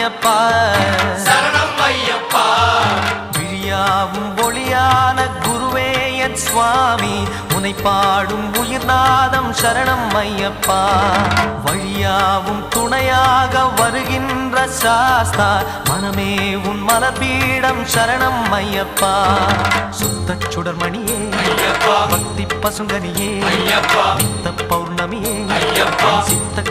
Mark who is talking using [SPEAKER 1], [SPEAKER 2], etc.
[SPEAKER 1] ஐயப்பா
[SPEAKER 2] சரணம் ஐயப்பா
[SPEAKER 1] விழியாவும் ஒளியான குருவே என் சுவாமி உனை பாடும் உயிர்நாதம் சரணம் ஐயப்பா வழியாவும் துணையாக வருகின்ற சாஸ்தா மனமே உன் மலர்பீடம் சரணம் ஐயப்பா சுத்த சுடர்மணியே
[SPEAKER 2] ஐயப்பா
[SPEAKER 1] பக்தி பசுங்கனியே
[SPEAKER 2] ஐயப்பா
[SPEAKER 1] நித்த பௌர்ணமியே
[SPEAKER 2] ஐயப்பா
[SPEAKER 1] சித்த